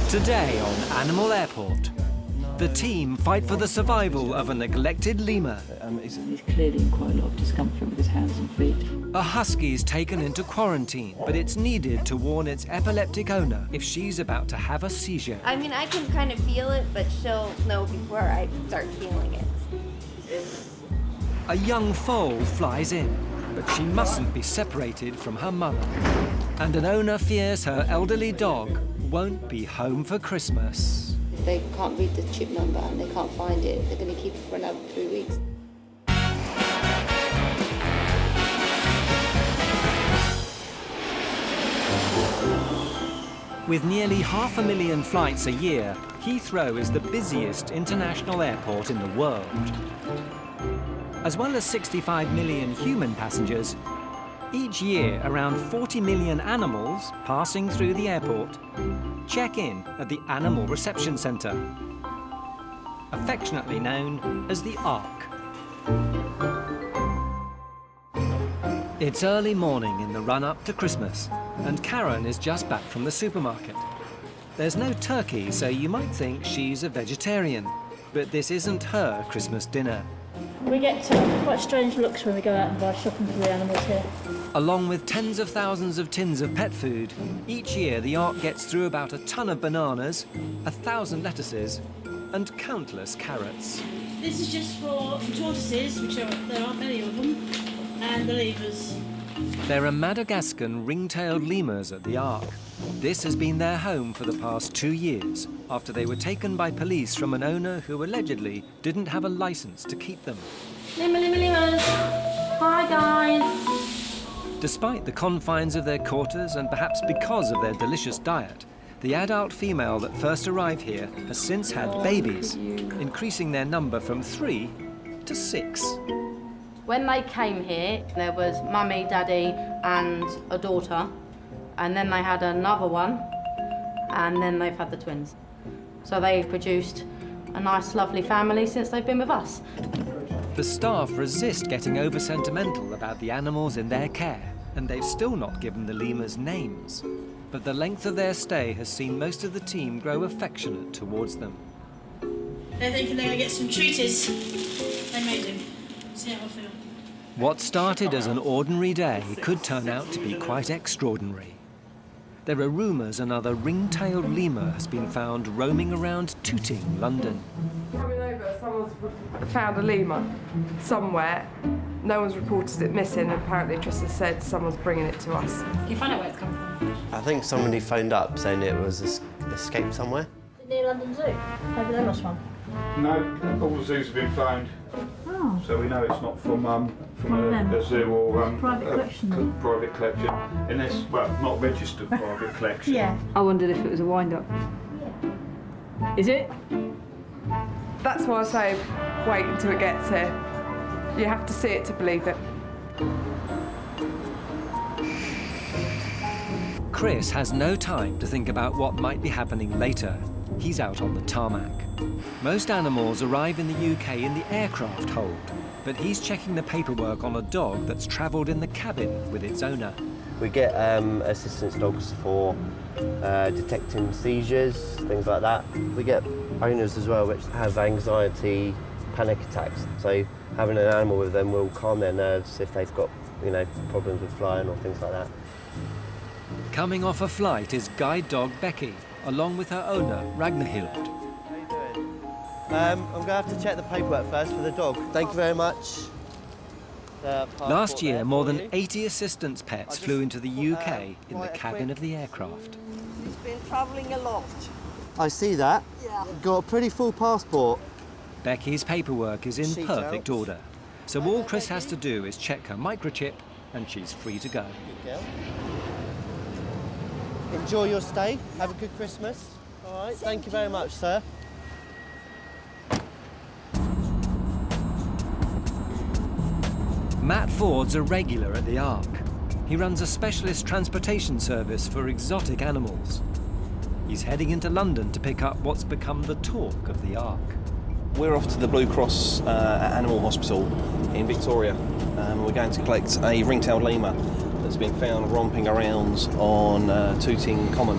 Today on Animal Airport, the team fight for the survival of a neglected lemur. He's clearly in quite a lot of discomfort with his hands and feet. A husky is taken into quarantine, but it's needed to warn its epileptic owner if she's about to have a seizure. I mean, I can kind of feel it, but she'll know before I start feeling it. A young foal flies in, but she mustn't be separated from her mother. And an owner fears her elderly dog won't be home for Christmas. If they can't read the chip number and they can't find it, they're going to keep it for another 3 weeks. With nearly 500,000 flights a year, Heathrow is the busiest international airport in the world. As well as 65 million human passengers, each year around 40 million animals passing through the airport check in at the Animal Reception Centre, affectionately known as the Ark. It's early morning in the run-up to Christmas, and Karen is just back from the supermarket. There's no turkey, so you might think she's a vegetarian, but this isn't her Christmas dinner. We get quite strange looks when we go out and buy shopping for the animals here. Along with tens of thousands of tins of pet food, each year the Ark gets through about a ton of bananas, 1,000 lettuces, and countless carrots. This is just for tortoises, which there aren't many of them, and the lemurs. There are Madagascan ring-tailed lemurs at the Ark. This has been their home for the past 2 years, after they were taken by police from an owner who allegedly didn't have a license to keep them. Lemurs! Hi, guys! Despite the confines of their quarters and perhaps because of their delicious diet, the adult female that first arrived here has since had babies, increasing their number from 3 to 6. When they came here, there was mummy, daddy, and a daughter. And then they had another one, and then they've had the twins. So they've produced a nice, lovely family since they've been with us. The staff resist getting over-sentimental about the animals in their care, and they've still not given the lemurs names. But the length of their stay has seen most of the team grow affectionate towards them. They're thinking they're going to get some treaties. They may do. See how I feel. What started as an ordinary day could turn out to be quite extraordinary. There are rumours another ring-tailed lemur has been found roaming around Tooting, London. Coming over, someone's found a lemur somewhere. No one's reported it missing, and apparently Tristan said someone's bringing it to us. Can you find out where it's come from? I think somebody phoned up saying it was escaped somewhere. Near London Zoo? Maybe they lost one. No, all the zoos have been found. Oh. So we know it's not from them. a zoo or Private collection. private collection. Unless, well, not registered private collection. Yeah. I wondered if it was a wind-up. Yeah. Is it? That's why I say wait until it gets here. You have to see it to believe it. Chris has no time to think about what might be happening later. He's out on the tarmac. Most animals arrive in the UK in the aircraft hold, but he's checking the paperwork on a dog that's travelled in the cabin with its owner. We get assistance dogs for detecting seizures, things like that. We get owners as well which have anxiety, panic attacks. So having an animal with them will calm their nerves if they've got, problems with flying or things like that. Coming off a flight is guide dog Becky, along with her owner, Ragnhild. How you doing? I'm going to have to check the paperwork first for the dog. Thank you very much. Last year, more than 80 assistance pets flew into the UK in the cabin of the aircraft. He's been travelling a lot. I see that. Yeah. Got a pretty full passport. Becky's paperwork is in perfect order, so all Chris has to do is check her microchip and she's free to go. Good girl. Enjoy your stay. Have a good Christmas. All right, thank you very much, sir. Matt Ford's a regular at the Ark. He runs a specialist transportation service for exotic animals. He's heading into London to pick up what's become the talk of the Ark. We're off to the Blue Cross Animal Hospital in Victoria. We're going to collect a ring-tailed lemur that's been found romping around on Tooting Common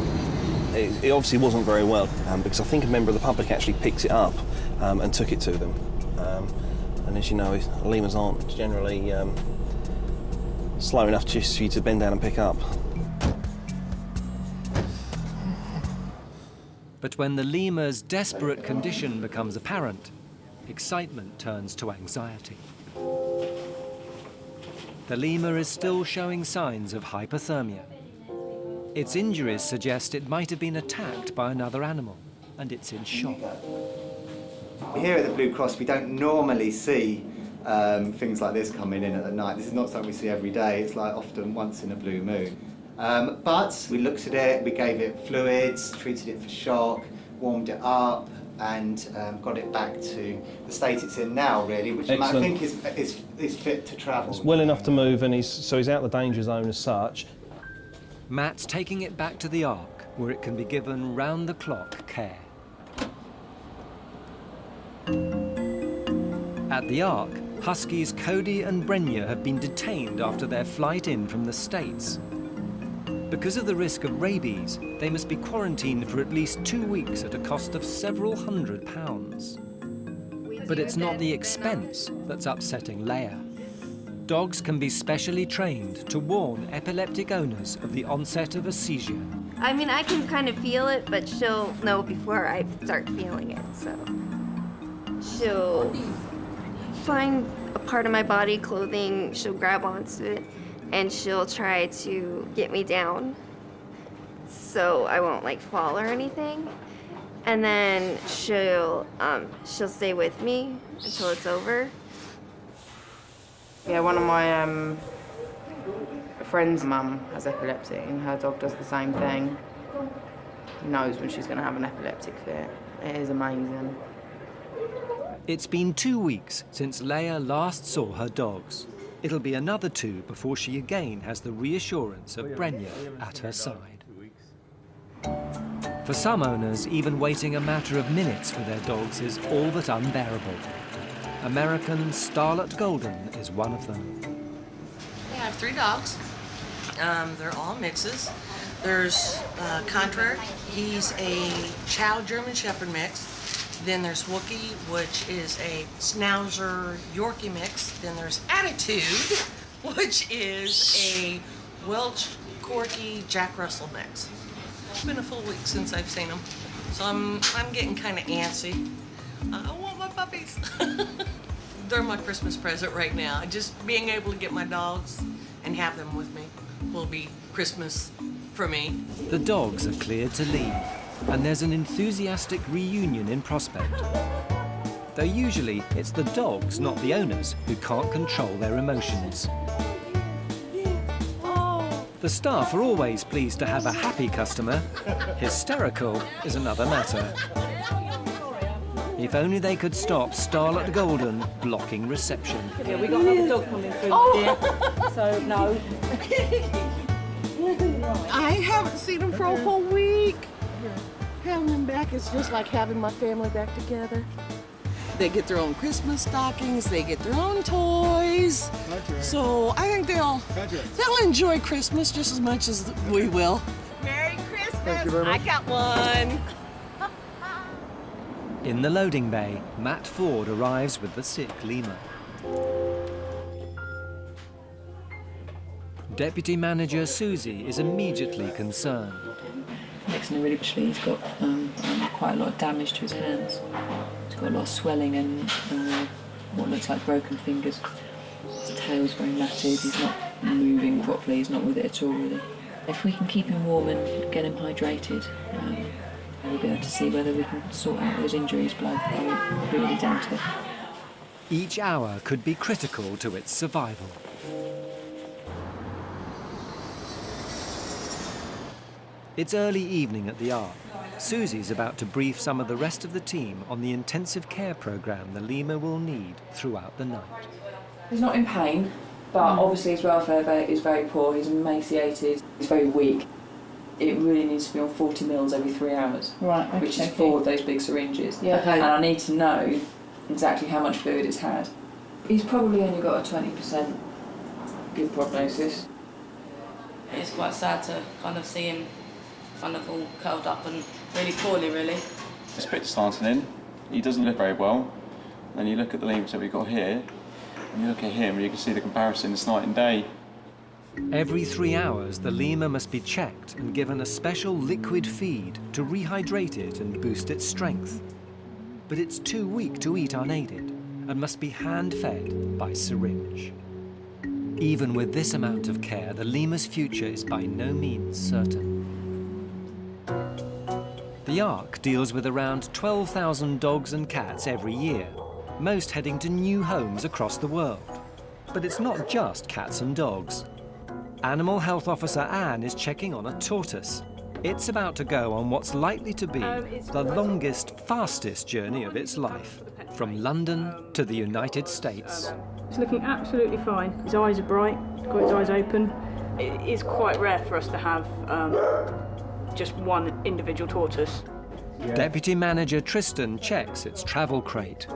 it obviously wasn't very well, because I think a member of the public actually picked it up and took it to them. And as you know, lemurs aren't generally slow enough just for you to bend down and pick up. But when the lemur's desperate condition becomes apparent, excitement turns to anxiety. The lemur is still showing signs of hypothermia. Its injuries suggest it might have been attacked by another animal, and it's in shock. Here at the Blue Cross, we don't normally see things like this coming in at the night. This is not something we see every day. It's like often once in a blue moon. But we looked at it, we gave it fluids, treated it for shock, warmed it up, and got it back to the state it's in now, really, which I think is fit to travel. It's well enough to move, and he's out of the danger zone as such. Matt's taking it back to the Ark, where it can be given round-the-clock care. At the Ark, huskies Cody and Brenya have been detained after their flight in from the States. Because of the risk of rabies, they must be quarantined for at least 2 weeks at a cost of several £100s. But it's not the expense that's upsetting Leia. Dogs can be specially trained to warn epileptic owners of the onset of a seizure. I mean, I can kind of feel it, but she'll know before I start feeling it, so. She'll find a part of my body, clothing, she'll grab onto it, and she'll try to get me down so I won't like fall or anything. And then she'll stay with me until it's over. Yeah, one of my friend's mum has epilepsy and her dog does the same thing. Knows when she's going to have an epileptic fit. It is amazing. It's been 2 weeks since Leia last saw her dogs. It'll be another 2 before she again has the reassurance of Brenya at her side. For some owners, even waiting a matter of minutes for their dogs is all but unbearable. American Starlet Golden is one of them. I have 3 dogs. They're all mixes. There's Contrary. He's a Chow German Shepherd mix. Then there's Wookie, which is a Schnauzer Yorkie mix. Then there's Attitude, which is a Welsh Corky Jack Russell mix. It's been a full week since I've seen them, so I'm getting kind of antsy. I want my puppies. They're my Christmas present right now. Just being able to get my dogs and have them with me will be Christmas for me. The dogs are cleared to leave, and there's an enthusiastic reunion in prospect. Though usually it's the dogs, not the owners, who can't control their emotions. The staff are always pleased to have a happy customer. Hysterical is another matter. If only they could stop Starlet Golden blocking reception. Yeah, we got another dog coming through here, so no. I haven't seen them for a whole week. Having them back is just like having my family back together. They get their own Christmas stockings, they get their own toys. So I think they'll enjoy Christmas just as much as we will. Merry Christmas! I got one. In the loading bay, Matt Ford arrives with the sick lemur. Deputy Manager Susie is immediately concerned. Next to really, he's got quite a lot of damage to his hands. He's got a lot of swelling and what looks like broken fingers. His tail's very matted, he's not moving properly, he's not with it at all really. If we can keep him warm and get him hydrated, we'll be able to see whether we can sort out those injuries, but I really doubt it. Each hour could be critical to its survival. It's early evening at the Ark. Susie's about to brief some of the rest of the team on the intensive care programme the lemur will need throughout the night. He's not in pain, but obviously his welfare is very poor, he's emaciated, he's very weak. It really needs to be on 40 mils every 3 hours, right? Okay, which is 4 of those big syringes. Yeah. Okay. And I need to know exactly how much fluid it's had. He's probably only got a 20% good prognosis. It's quite sad to kind of see him kind of all curled up and really poorly, really. It's a bit disheartening. He doesn't look very well. Then you look at the lemurs that we've got here, and you look at him, and you can see the comparison. It's night and day. Every 3 hours, the lemur must be checked and given a special liquid feed to rehydrate it and boost its strength. But it's too weak to eat unaided and must be hand-fed by syringe. Even with this amount of care, the lemur's future is by no means certain. The Ark deals with around 12,000 dogs and cats every year, most heading to new homes across the world. But it's not just cats and dogs. Animal Health Officer Anne is checking on a tortoise. It's about to go on what's likely to be the longest, fastest journey of its life, from London to the United States. He's looking absolutely fine. His eyes are bright, he's got his eyes open. It is quite rare for us to have just one individual tortoise. Deputy Manager Tristan checks its travel crate.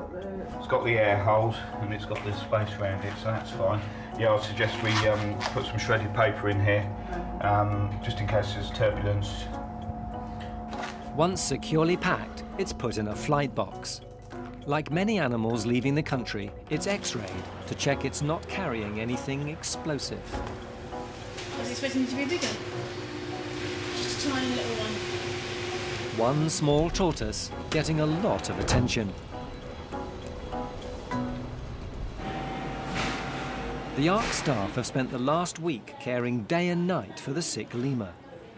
It's got the air hold and it's got the space around it, so that's fine. Yeah, I'd suggest we put some shredded paper in here, just in case there's turbulence. Once securely packed, it's put in a flight box. Like many animals leaving the country, it's x-rayed to check it's not carrying anything explosive. I was expecting it to be bigger. Just a tiny little one. One small tortoise getting a lot of attention. The Ark staff have spent the last week caring day and night for the sick lemur,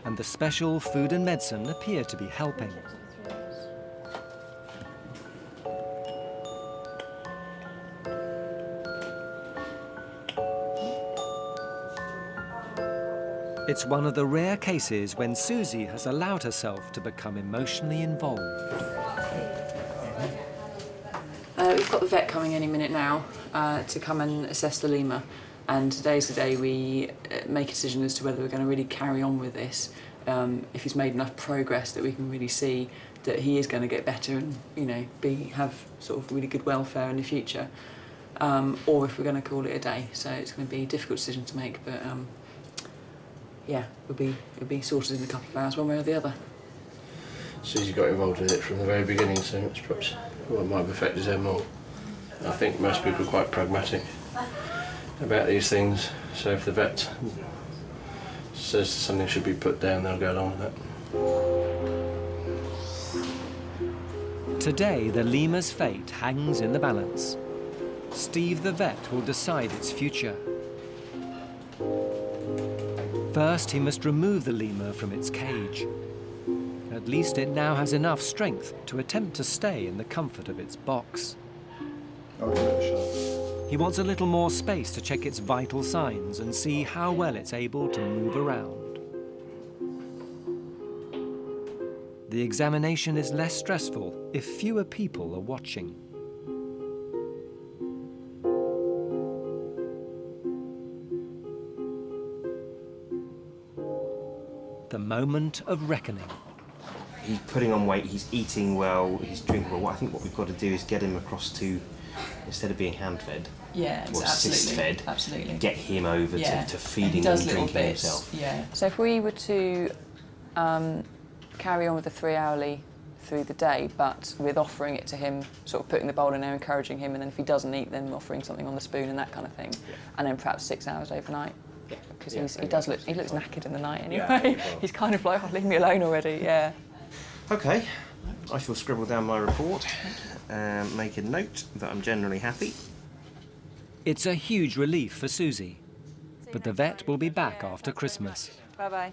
and the special food and medicine appear to be helping. It's one of the rare cases when Susie has allowed herself to become emotionally involved. We've got the vet coming any minute now to come and assess the lemur, and today's the day we make a decision as to whether we're going to really carry on with this. If he's made enough progress that we can really see that he is going to get better and, you know, have sort of really good welfare in the future, or if we're going to call it a day. So it's going to be a difficult decision to make, but yeah, it'll be sorted in a couple of hours, one way or the other. Susie got involved with it from the very beginning, so it's perhaps what might have affected her more. I think most people are quite pragmatic about these things, so if the vet says something should be put down, they'll go along with that. Today, the lemur's fate hangs in the balance. Steve the vet will decide its future. First, he must remove the lemur from its cage. At least it now has enough strength to attempt to stay in the comfort of its box. He wants a little more space to check its vital signs and see how well it's able to move around. The examination is less stressful if fewer people are watching. The moment of reckoning. He's putting on weight, he's eating well, he's drinking well. I think what we've got to do is get him across to, instead of being hand-fed, or assist-fed, get him over to feeding and drinking himself. Yeah. So if we were to carry on with the 3-hourly through the day, but with offering it to him, sort of putting the bowl in there, encouraging him, and then if he doesn't eat, then offering something on the spoon and that kind of thing, and then perhaps 6 hours overnight. Because he looks knackered in the night anyway. He's kind of like, oh, leave me alone already, yeah. Okay, I shall scribble down my report and make a note that I'm generally happy. It's a huge relief for Susie, but the vet will be back after Christmas. Bye-bye.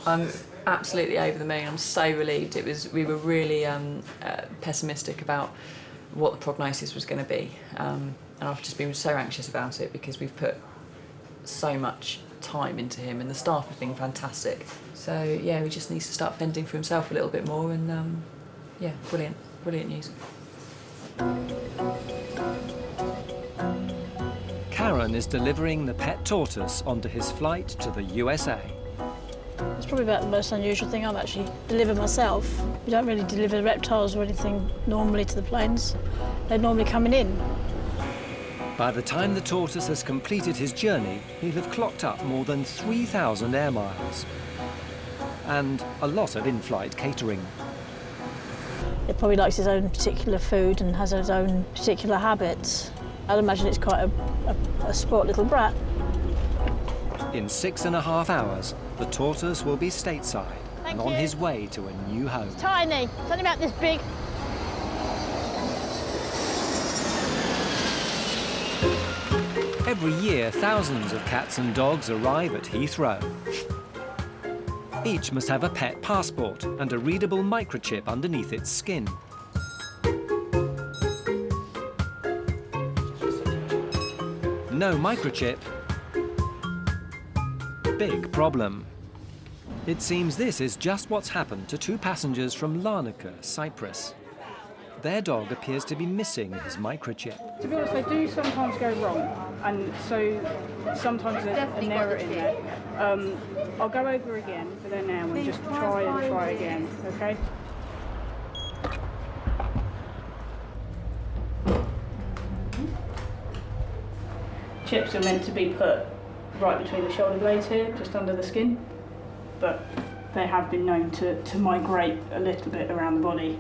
I'm absolutely over the moon. I'm so relieved. We were really pessimistic about what the prognosis was going to be, and I've just been so anxious about it because we've put so much time into him and the staff have been fantastic. So yeah, he just needs to start fending for himself a little bit more, and yeah, brilliant news. Karen is delivering the pet tortoise onto his flight to the USA. It's probably about the most unusual thing I've actually delivered myself. We don't really deliver reptiles or anything normally to the planes. They're normally coming in. By the time the tortoise has completed his journey, he'll have clocked up more than 3,000 air miles. and a lot of in-flight catering. It probably likes its own particular food and has its own particular habits. I'd imagine it's quite a sport little brat. In 6.5 hours, the tortoise will be stateside and on his way to a new home. Tiny, it's only about this big. Every year, thousands of cats and dogs arrive at Heathrow. Each must have a pet passport and a readable microchip underneath its skin. No microchip. Big problem. It seems this is just what's happened to 2 passengers from Larnaca, Cyprus. Their dog appears to be missing his microchip. To be honest, they do sometimes go wrong, and so sometimes there's an error in there. I'll go over again for there now and just try again, okay? Chips are meant to be put right between the shoulder blades here, just under the skin, but they have been known to migrate a little bit around the body.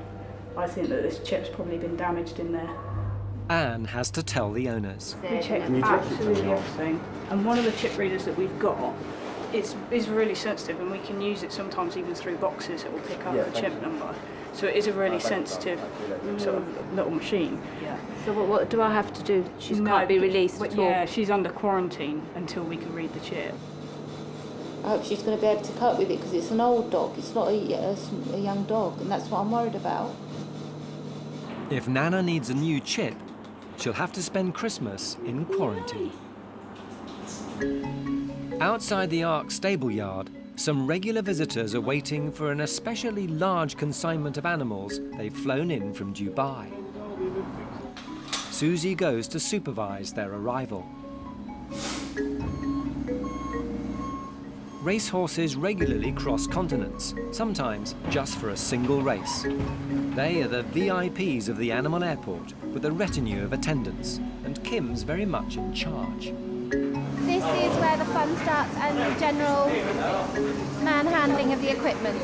I think that this chip's probably been damaged in there. Anne has to tell the owners. We check absolutely everything, and one of the chip readers that we've got is really sensitive, and we can use it sometimes even through boxes. It will pick up the chip number. So it is a really sensitive sort of little machine. Yeah. So what do I have to do? She can't be released at all? Yeah, she's under quarantine until we can read the chip. I hope she's going to be able to cope with it because it's an old dog. It's not a young dog, and that's what I'm worried about. If Nana needs a new chip, she'll have to spend Christmas in quarantine. Outside the Ark stable yard, some regular visitors are waiting for an especially large consignment of animals they've flown in from Dubai. Susie goes to supervise their arrival. Racehorses regularly cross continents, sometimes just for a single race. They are the VIPs of the animal airport with a retinue of attendants, and Kim's very much in charge. This is where the fun starts and the general manhandling of the equipment.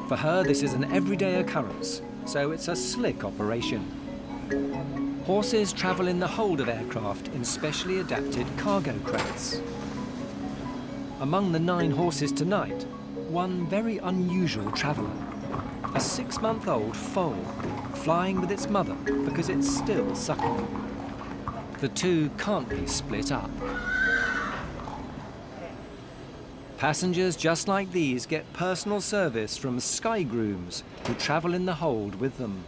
For her, this is an everyday occurrence, so it's a slick operation. Horses travel in the hold of aircraft in specially adapted cargo crates. Among the 9 horses tonight, one very unusual traveller. A 6-month-old foal, flying with its mother because it's still suckling. The 2 can't be split up. Passengers just like these get personal service from sky grooms who travel in the hold with them.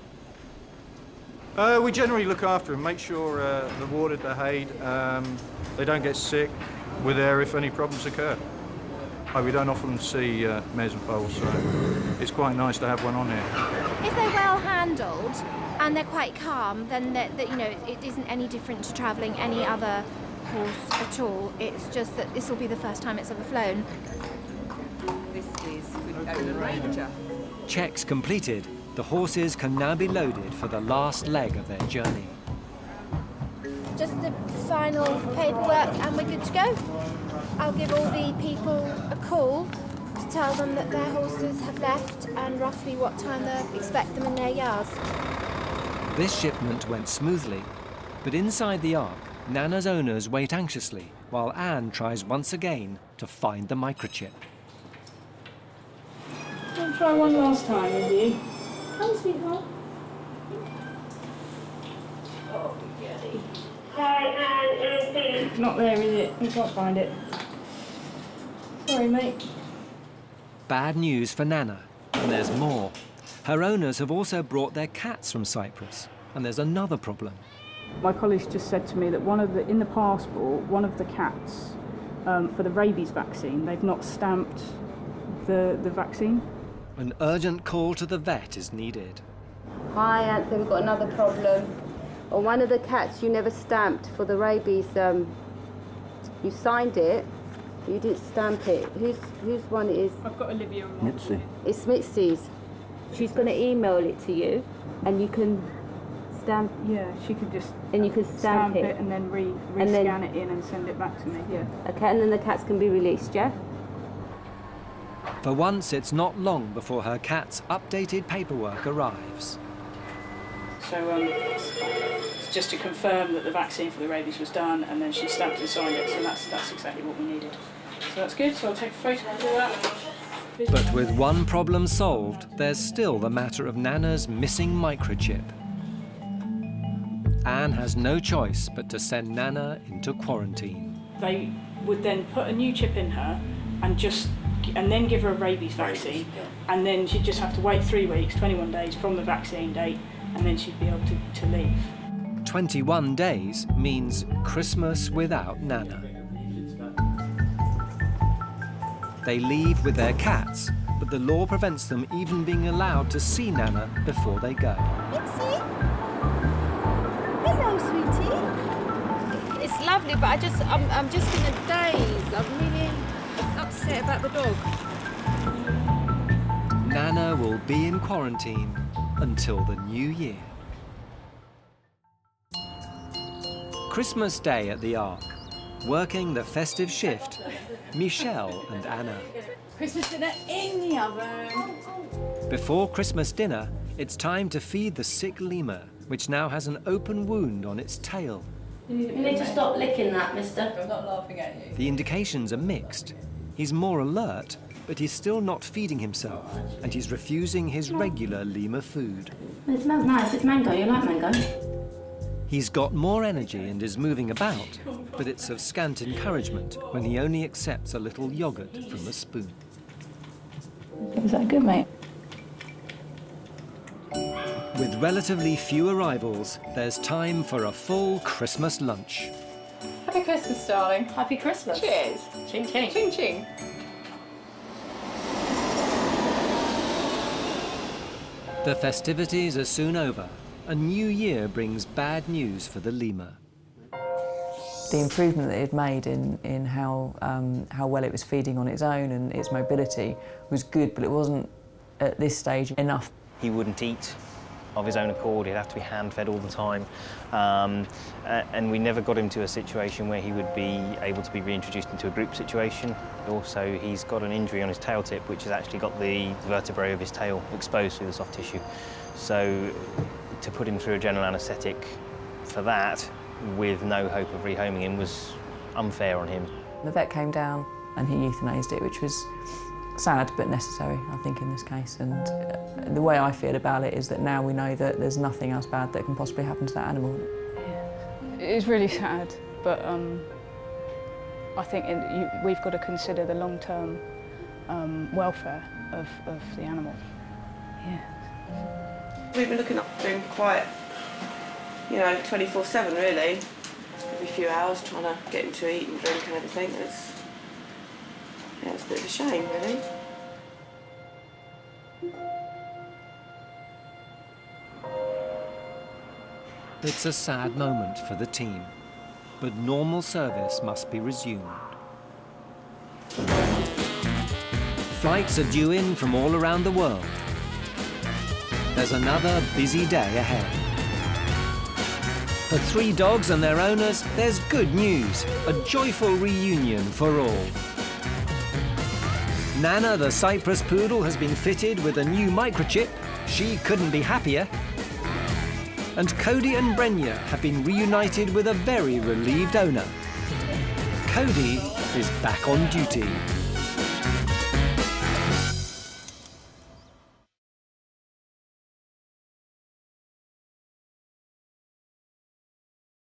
We generally look after them, make sure they're watered, they're hayed, they don't get sick. We're there if any problems occur. We don't often see mares and foals, so it's quite nice to have one on here. If they're well handled and they're quite calm, then it isn't any different to travelling any other horse at all. It's just that this will be the first time it's ever flown. This is Open Ranger. Checks completed, the horses can now be loaded for the last leg of their journey. Just the final paperwork and we're good to go. I'll give all the people a call to tell them that their horses have left and roughly what time they expect them in their yards. This shipment went smoothly, but inside the Ark, Nana's owners wait anxiously while Anne tries once again to find the microchip. I'll try one last time with you. Come, sweetheart. Oh, goody. It's not there, is it? We can't find it. Sorry, mate. Bad news for Nana, and there's more. Her owners have also brought their cats from Cyprus, and there's another problem. My colleagues just said to me that in the passport, one of the cats, for the rabies vaccine, they've not stamped the vaccine. An urgent call to the vet is needed. Hi, Anthony, we've got another problem. On one of the cats you never stamped for the rabies, you signed it, but you didn't stamp it. Whose one it is? I've got Olivia. Mitzi. It's Mitzi's. She's going to email it to you, and you can stamp. Yeah, she could just. And you can stamp it and then rescan it in and send it back to me. Yeah. Okay, and then the cats can be released. Yeah. For once, it's not long before her cat's updated paperwork arrives. So it's just to confirm that the vaccine for the rabies was done, and then she stamped and signed it, so that's exactly what we needed. So that's good, so I'll take a photograph of that. But with one problem solved, there's still the matter of Nana's missing microchip. Anne has no choice but to send Nana into quarantine. They would then put a new chip in her and then give her a rabies vaccine, and then she'd just have to wait 3 weeks, 21 days from the vaccine date, and then she'd be able to leave. 21 days means Christmas without Nana. They leave with their cats, but the law prevents them even being allowed to see Nana before they go. Mitzi? Hello, sweetie. It's lovely, but I'm just in a daze. I'm really upset about the dog. Nana will be in quarantine until the new year. Christmas Day at the Ark. Working the festive shift, Michelle and Anna. Christmas dinner in the oven. Before Christmas dinner, it's time to feed the sick lemur, which now has an open wound on its tail. You need to stop licking that, mister. I'm not laughing at you. The indications are mixed. He's more alert, but he's still not feeding himself, and he's refusing his regular lemur food. It smells nice. It's mango. You like mango? He's got more energy and is moving about, but it's of scant encouragement when he only accepts a little yogurt from a spoon. Is that good, mate? With relatively few arrivals, there's time for a full Christmas lunch. Happy Christmas, darling. Happy Christmas. Cheers. Ching ching. Ching ching. The festivities are soon over. A new year brings bad news for the lemur. The improvement that it made in how well it was feeding on its own and its mobility was good, but it wasn't at this stage enough. He wouldn't eat of his own accord. He'd have to be hand-fed all the time. And we never got him to a situation where he would be able to be reintroduced into a group situation. Also, he's got an injury on his tail tip, which has actually got the vertebrae of his tail exposed through the soft tissue. So to put him through a general anaesthetic for that, with no hope of rehoming him, was unfair on him. The vet came down and he euthanased it, which was sad but necessary, I think, in this case. And the way I feel about it is that now we know that there's nothing else bad that can possibly happen to that animal. It's really sad, but I think we've got to consider the long-term welfare of the animal. Yeah. We've been looking up to him quite, 24/7 really. Every few hours trying to get him to eat and drink and everything. It's a bit of a shame, really. It's a sad moment for the team, but normal service must be resumed. Flights are due in from all around the world. There's another busy day ahead. For 3 dogs and their owners, there's good news, a joyful reunion for all. Nana, the Cyprus poodle, has been fitted with a new microchip. She couldn't be happier. And Cody and Brenya have been reunited with a very relieved owner. Cody is back on duty.